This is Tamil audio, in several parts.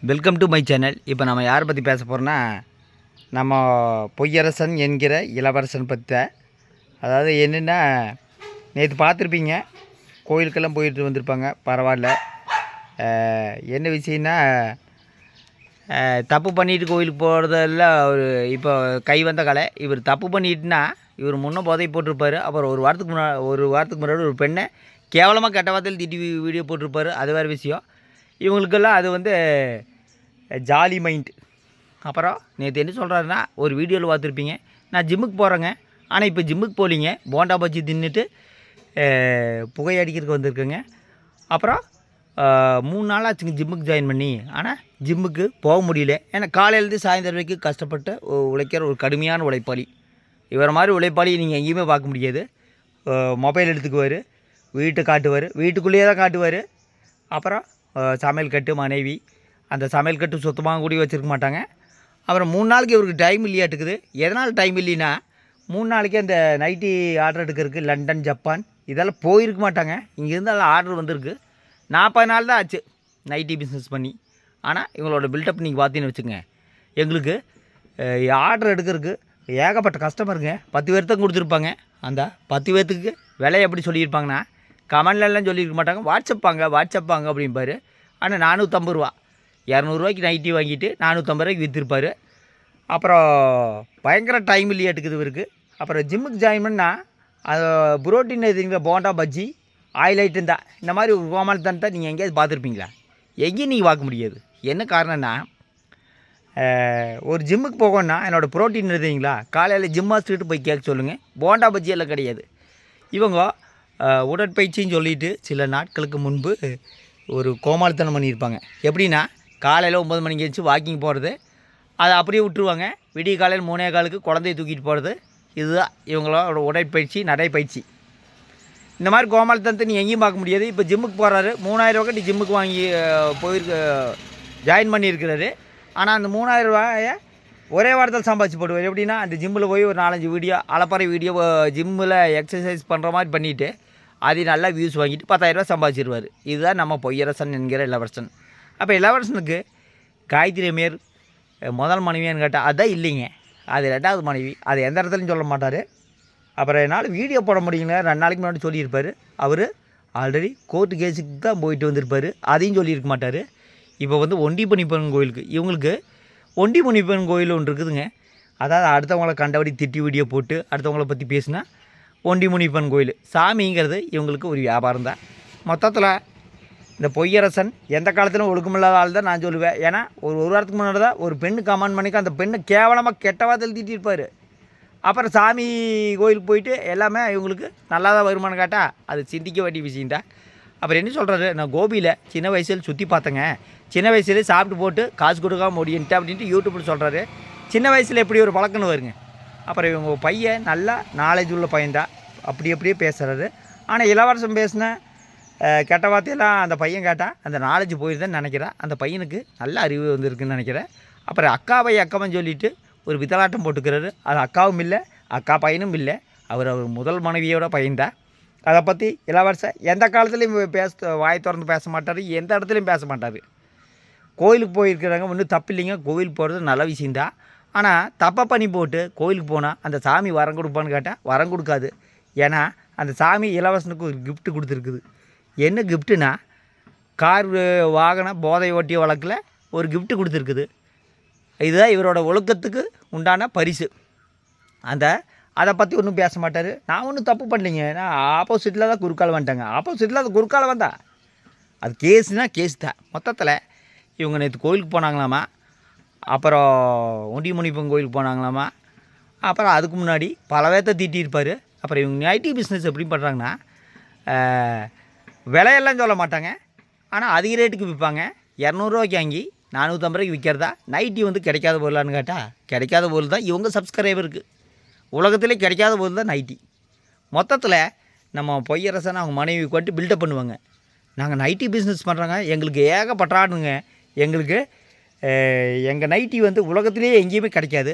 Welcome to my channel. இப்போ நம்ம யாரை பற்றி பேச போகிறோன்னா, நம்ம பொய்யரசன் என்கிற இளவரசன் பற்றி. அதாவது என்னென்னா, நேற்று பார்த்துருப்பீங்க, கோயிலுக்கெல்லாம் போயிட்டு வந்திருப்பாங்க. பரவாயில்ல. என்ன விஷயம்னா, தப்பு பண்ணிட்டு கோயிலுக்கு போகிறதெல்லாம் ஒரு இப்போ கை வந்த கலை. இவர் தப்பு பண்ணிட்டுனா இவர் முன்னே போதை போட்டிருப்பார். அப்புறம் ஒரு வாரத்துக்கு முன்னாடி ஒரு பெண்ணை கேவலமாக கெட்ட வார்த்தையில் திட்டி வீடியோ போட்டிருப்பார். அது வேறு விஷயம். இவங்களுக்கெல்லாம் அது வந்து ஜாலி மைண்ட். அப்புறம் நேற்று என்ன சொல்கிறாருன்னா, ஒரு வீடியோவில் பார்த்துருப்பீங்க, நான் ஜிம்முக்கு போகிறேங்க, ஆனால் இப்போ ஜிம்முக்கு போகலிங்க, போண்டா பஜ்ஜி தின்னுட்டு புகையடிக்கிறதுக்கு வந்திருக்குங்க. அப்புறம் 3 நாள் ஆச்சுங்க ஜிம்முக்கு ஜாயின் பண்ணி. ஆனால் ஜிம்முக்கு போக முடியல. ஏன்னா காலையிலேருந்து சாயந்தரம் வரைக்கும் கஷ்டப்பட்டு உழைக்கிற ஒரு கடுமையான உழைப்பாளி. இவரை மாதிரி உழைப்பாளி நீங்கள் எங்கேயுமே பார்க்க முடியாது. மொபைல் எடுத்துக்குவார், வீட்டை காட்டுவார், வீட்டுக்குள்ளேயே தான் காட்டுவார். அப்புறம் சமையல் கட்டு மனைவி, அந்த சமையல் கட்டு சுத்தமாக கூடி வச்சுருக்க மாட்டாங்க. அப்புறம் 3 நாளைக்கு இவருக்கு டைம் இல்லையாட்டுக்குது. எதனால் டைம் இல்லைன்னா, 3 நாளைக்கு அந்த நைட்டி ஆர்டர் எடுக்கிறதுக்கு லண்டன், ஜப்பான் இதெல்லாம் போயிருக்க மாட்டாங்க. இங்கேருந்து எல்லாம் ஆர்டர் வந்திருக்கு. 40 நாள் தான் ஆச்சு நைட்டி பிஸ்னஸ் பண்ணி. ஆனால் இவங்களோட பில்டப் நீங்கள் பார்த்தீங்கன்னு வச்சுங்க, எங்களுக்கு ஆர்டர் எடுக்கிறதுக்கு ஏகப்பட்ட கஸ்டமருங்க. 10 பேர் தான் கொடுத்துருப்பாங்க. அந்த 10 பேர்த்துக்கு விலை எப்படி சொல்லியிருப்பாங்கன்னா, கமெண்ட்லலாம் சொல்லியிருக்க மாட்டாங்க, வாட்ஸ்அப்பாங்க அப்படிம்பாரு. ஆனால் 450 ரூபா, 200 ரூபாய்க்கு நைட்டி வாங்கிட்டு 450 ரூபாய்க்கு விற்றுருப்பார். அப்புறம் பயங்கர டைம் இல்லையாட்டுக்குது இவருக்கு. அப்புறம் ஜிம்முக்கு ஜாயின் பண்ணால் அது புரோட்டீன் எதுங்கிற போண்டா பஜ்ஜி ஆயில் ஐட்டம் தான். இந்த மாதிரி ஒரு கோமாளித்தனத்தை நீங்கள் எங்கேயாவது பார்த்துருப்பீங்களா? எங்கேயும் நீங்கள் பார்க்க முடியாது. என்ன காரணம்னா, ஒரு ஜிம்முக்கு போகணுன்னா என்னோடய புரோட்டீன் எழுதுங்களா, காலையில் ஜிம் மாஸ்டர்கிட்ட போய் கேட்க சொல்லுங்கள். போண்டா பஜ்ஜி எல்லாம் கிடையாது. இவங்க உடற்பயிற்சின்னு சொல்லிவிட்டு சில நாட்களுக்கு முன்பு ஒரு கோமாளித்தனம் பண்ணியிருப்பாங்க. எப்படின்னா, காலையில் 9 மணிக்கு எழுந்துச்சி வாக்கிங் போகிறது, அதை அப்படியே விட்டுருவாங்க. விடிய காலையில் 3:15க்கு குழந்தைய தூக்கிட்டு போகிறது. இதுதான் இவங்களோட உடற்பயிற்சி, நடைப்பயிற்சி. இந்த மாதிரி கோமாளித்தனத்தை நீ எங்கேயும் பார்க்க முடியாது. இப்போ ஜிம்முக்கு போகிறாரு, 3000 ரூபா கட்டி ஜிம்முக்கு வாங்கி ஜாயின் பண்ணியிருக்கிறாரு. ஆனால் அந்த 3000 ரூபாயை ஒரே வாரத்தில் சம்பாதிச்சு போடுவார். எப்படின்னா, அந்த ஜிம்மில் போய் ஒரு 4-5 வீடியோ, அலப்பறை வீடியோ ஜிம்மில் எக்ஸசைஸ் பண்ணுற மாதிரி பண்ணிவிட்டு அது நல்லா வியூஸ் வாங்கிட்டு 10,000 ரூபா சம்பாதிச்சிருவார். இதுதான் நம்ம பொய்யரசன் என்கிற இளவரசன். அப்போ இளவரசனுக்கு காயத்ரி அம்மையார் முதல் மனைவியான்னு கேட்டால் அதுதான் இல்லைங்க, அது 2வது மனைவி. அது எந்த இடத்துலையும் சொல்ல மாட்டார். அப்புறம் என்னால் வீடியோ போட முடியுங்க 2 நாளைக்கு முன்னாடி சொல்லியிருப்பார். அவர் ஆல்ரெடி கோர்ட்டு கேஸுக்கு தான் போயிட்டு வந்திருப்பார், அதையும் சொல்லியிருக்க மாட்டார். இப்போ வந்து ஒண்டி முனிப்பன் கோயிலுக்கு, இவங்களுக்கு ஒண்டி முனிப்பன் கோயில் ஒன்று இருக்குதுங்க. அதாவது அடுத்தவங்கள கண்டபடி திட்டி வீடியோ போட்டு அடுத்தவங்கள பற்றி பேசினா ஒண்டி முனிப்பன் கோயில். சாமிங்கிறது இவங்களுக்கு ஒரு வியாபாரம் தான். மொத்தத்தில் இந்த பொய்யரசன் எந்த காலத்திலும் ஒழுக்கமில்லாத ஆள் தான் நான் சொல்லுவேன். ஏன்னா ஒரு வாரத்துக்கு முன்னாடி தான் ஒரு பெண்ணு கமெண்ட் பண்ணிக்க, அந்த பெண்ணை கேவலமாக கெட்ட வார்த்தையில் திட்டிருப்பார். அப்புறம் சாமி கோயிலுக்கு போயிட்டு எல்லாமே இவங்களுக்கு நல்லா தான் வருமானம் கேட்டால் அது சிந்திக்க வேண்டிய விஷயந்தான். அப்புறம் என்ன சொல்கிறாரு, நான் கோபியில் சின்ன வயசில் சுற்றி பார்த்தேங்க, சின்ன வயசுலேயே சாப்பிட்டு போட்டு காசு கொடுக்காம முடியுன்ட்டு அப்படின்ட்டு யூடியூப்பில் சொல்கிறாரு. சின்ன வயசில் எப்படி ஒரு பழக்கம்னு வருங்க. அப்புறம் இவங்க பையன் நல்லா நாலேஜ் உள்ள பையன்தான், அப்படியே பேசுகிறாரு. ஆனால் இளவரசன் பேசின கெட்ட வார்த்தையெல்லாம் அந்த பையன் கேட்டால் அந்த நாலேஜ் போயிருதுன்னு நினைக்கிறேன். அந்த பையனுக்கு நல்ல அறிவு வந்துருக்குன்னு நினைக்கிறேன். அப்புறம் அக்காவன்னு சொல்லிவிட்டு ஒரு வித்தலாட்டம் போட்டுக்கிறாரு. அது அக்காவும் இல்லை, அக்கா பையனும் இல்லை, அவர் முதல் மனைவியோட பையன்தான். அதை பற்றி இளவரசன் எந்த காலத்துலேயும் வாய் திறந்து பேச மாட்டார், எந்த இடத்துலையும் பேச மாட்டார். கோயிலுக்கு போயிருக்கிறாங்க, ஒன்றும் தப்பு இல்லைங்க, கோயிலுக்கு போகிறது நல்ல விஷயந்தான். ஆனால் தப்பாக பண்ணி போட்டு கோயிலுக்கு போனால் அந்த சாமி வரம் கொடுப்பான்னு கேட்டால் வரம் கொடுக்காது. ஏன்னா அந்த சாமி இளவரசனுக்கு ஒரு கிஃப்ட்டு கொடுத்துருக்குது. என்ன கிஃப்ட்டுனா, கார் வாகனம் போதை ஓட்டிய வழக்கில் ஒரு கிஃப்ட்டு கொடுத்துருக்குது. இதுதான் இவரோட ஒழுக்கத்துக்கு உண்டான பரிசு. அதை பற்றி ஒன்றும் பேச மாட்டார். நான் ஒன்றும் தப்பு பண்ணலைங்க, நான் ஆப்போசிட்டில் தான் குறுக்கால் வந்துட்டேங்க. ஆப்போசிட்டில் அது குறுக்கால் வந்தா அது கேஸுனால் கேஸ் தான். மொத்தத்தில் இவங்க நேற்று கோயிலுக்கு போனாங்களாமா, அப்புறம் ஒண்டி முனிப்பன் கோயிலுக்கு போனாங்களாமா. அப்புறம் அதுக்கு முன்னாடி பல பேர்த்த திட்டியிருப்பார். அப்புறம் இவங்க ஐடி பிஸ்னஸ் எப்படி பண்ணுறாங்கன்னா, விலையெல்லாம் சொல்ல மாட்டாங்க, ஆனால் அதிக ரேட்டுக்கு விற்பாங்க. 200 ரூபாய்க்கு வாங்கி 450 ரூபாய்க்கு விற்கிறதா. நைட்டி வந்து கிடைக்காத பொருளான்னு கேட்டால் கிடைக்காத பொருள் தான் இவங்க சப்ஸ்கிரைபருக்கு. உலகத்திலே கிடைக்காத பொருள் தான் நைட்டி. மொத்தத்தில் நம்ம பொய்யரசனை அவங்க மனைவி கொண்டு பில்டப் பண்ணுவாங்க. நாங்கள் நைட்டி பிஸ்னஸ் பண்ணுறாங்க, எங்களுக்கு ஏகப்பட்டாடுங்க, எங்களுக்கு எங்கள் நைட்டி வந்து உலகத்திலே எங்கேயுமே கிடைக்காது.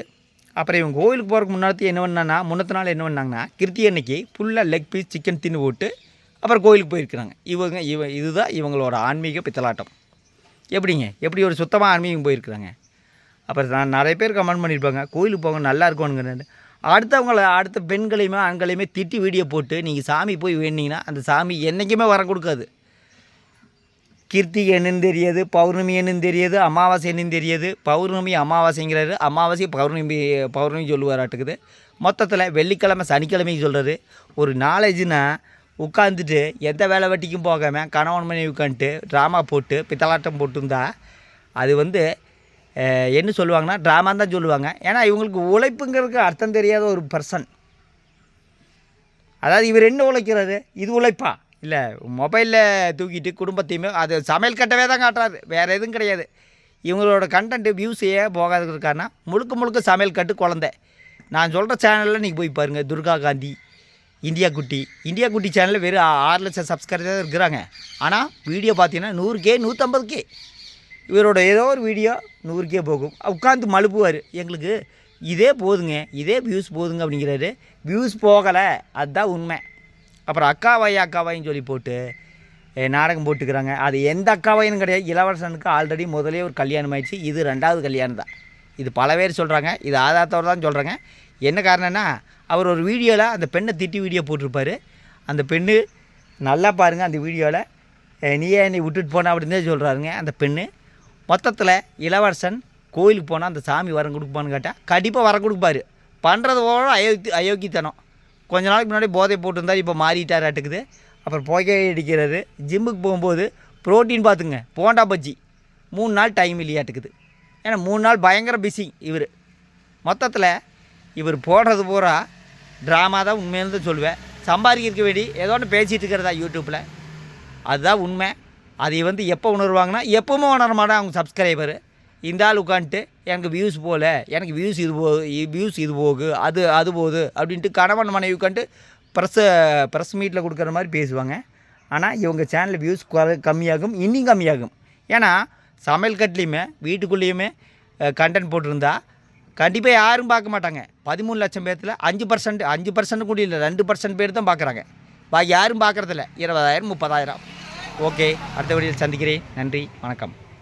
அப்புறம் இவங்க கோயிலுக்கு போகிறதுக்கு முன்னத்த நாள் என்ன பண்ணாங்கன்னா, கிருத்தி அன்னைக்கு ஃபுல்லாக லெக் பீஸ் சிக்கன் தின்னு போட்டு அப்புறம் கோயிலுக்கு போயிருக்கிறாங்க. இதுதான் இவங்களோட ஆன்மீக பித்தலாட்டம். எப்படிங்க எப்படி ஒரு சுத்தமாக ஆன்மீகம் போயிருக்கிறாங்க. அப்புறம் நான் நிறைய பேர் கமெண்ட் பண்ணியிருப்பாங்க, கோயிலுக்கு போங்க நல்லா இருக்கும்னுங்கிறேன். அடுத்த பெண்களையுமே ஆண்களையுமே திட்டி வீடியோ போட்டு நீங்கள் சாமி போய் வேண்டிங்கன்னா அந்த சாமி என்றைக்குமே வர கொடுக்காது. கிருத்திகை என்னன்னு தெரியாது, பௌர்ணமி என்னன்னு தெரியாது, அமாவாசை என்னன்னு தெரியாது. பௌர்ணமி அமாவாசைங்கிறாரு, அமாவாசை பௌர்ணமி சொல்லுவாராட்டுக்குது. மொத்தத்தில் வெள்ளிக்கிழமை சனிக்கிழமைக்கு சொல்கிறாரு. ஒரு நாலேஜுனா உட்காந்துட்டு எந்த வேலை வெட்டிக்கும் போகாமல் கணவன் மனைவி உட்காந்துட்டு ட்ராமா போட்டு பித்தலாட்டம் போட்டுருந்தா அது என்ன சொல்லுவாங்கன்னா ட்ராமான்னு தான் சொல்லுவாங்க. ஏன்னா இவங்களுக்கு உழைப்புங்கிறதுக்கு அர்த்தம் தெரியாத ஒரு பர்சன். அதாவது இவர் என்ன உழைக்கிறாரு, இது உழைப்பா இல்லை, மொபைலில் தூக்கிட்டு குடும்பத்தையுமே அது சமையல் கட்டவே தான் காட்டுறாரு, வேறு எதுவும் கிடையாது. இவங்களோட கண்டென்ட்டு வியூஸையே போகாதுக்காருன்னா முழுக்க சமையல் கட்டு குழந்தை. நான் சொல்கிற சேனலில் நீங்கள் போய் பாருங்கள், துர்கா காந்தி, இந்தியா குட்டி சேனலில் வெறும் 6 லட்சம் சப்ஸ்கிரைபர் தான் இருக்கிறாங்க. ஆனால் வீடியோ பார்த்தீங்கன்னா 100K 150K. இவரோட ஏதோ ஒரு வீடியோ 100K போகும். உட்காந்து மழுப்புவார், எங்களுக்கு இதே போதுங்க, இதே வியூஸ் போதுங்க அப்படிங்கிறாரு. வியூஸ் போகலை, அதுதான் உண்மை. அப்புறம் அக்காவாயின்னு சொல்லி போட்டு நாடகம் போட்டுக்கிறாங்க. அது எந்த அக்காவாயின்னு கிடையாது. இளவரசனுக்கு ஆல்ரெடி முதலே ஒரு கல்யாணம் ஆயிடுச்சு, இது 2வது கல்யாணம் தான். இது பல பேர் சொல்கிறாங்க, இது ஆதாரத்தோடு தான் சொல்கிறாங்க. என்ன காரணம்னா அவர் ஒரு வீடியோவில் அந்த பெண்ணை திட்டி வீடியோ போட்டிருப்பார். அந்த பெண்ணு நல்லா பாருங்கள், அந்த வீடியோவில் நீயே என்னை விட்டுட்டு போன அப்படின்னு தான் சொல்கிறாருங்க அந்த பெண்ணு. மொத்தத்தில் இளவரசன் கோயிலுக்கு போனால் அந்த சாமி வரம் கொடுப்பான்னு கேட்டால் கண்டிப்பாக வரம் கொடுப்பாரு. பண்ணுறது போல அயோக்கித்தனம். கொஞ்ச நாளைக்கு முன்னாடி போதை போட்டிருந்தார், இப்போ மாறிட்டாராட்டுக்குது. அப்புறம் புகை அடிக்கிறாரு. ஜிம்முக்கு போகும்போது ப்ரோட்டீன் பார்த்துங்க, போண்டா பஜ்ஜி 3 நாள் டைம் இல்லையாட்டுக்குது. ஏன்னா 3 நாள் பயங்கர பிஸி இவர். மொத்தத்தில் இவர் போடுறது பூரா ட்ராமா தான் உண்மையிலேருந்து சொல்லுவேன். சம்பாதிக்க வேண்டி ஏதோ ஒன்று பேசிகிட்டு இருக்கிறதா யூடியூப்பில், அதுதான் உண்மை. அதை எப்போ உணர்வாங்கன்னா எப்போவுமே உணர மாட்டேன் அவங்க சப்ஸ்கிரைபர். இந்த ஆள் உட்காந்துட்டு எனக்கு வியூஸ் போகல, எனக்கு வியூஸ் இது போகு அது போகுது அப்படின்ட்டு கணவன் மனைவி உட்காந்துட்டு ப்ரெஸ் மீட்டில் கொடுக்குற மாதிரி பேசுவாங்க. ஆனால் இவங்க சேனலில் வியூஸ் கம்மியாகும், இன்னும் கம்மியாகும். ஏன்னா சமையல் கட்டுலேயுமே வீட்டுக்குள்ளேயுமே கண்டென்ட் போட்டிருந்தா கண்டிப்பாக யாரும் பார்க்க மாட்டாங்க. 13 லட்சம் பேர்த்தில் 5% கூட இல்லை, 2% பேர் தான் பார்க்குறாங்க. பாக்கி யாரும் பார்க்குறதில்ல. 20,000 30,000. ஓகே, அடுத்த வீடியோவில் சந்திக்கிறேன். நன்றி, வணக்கம்.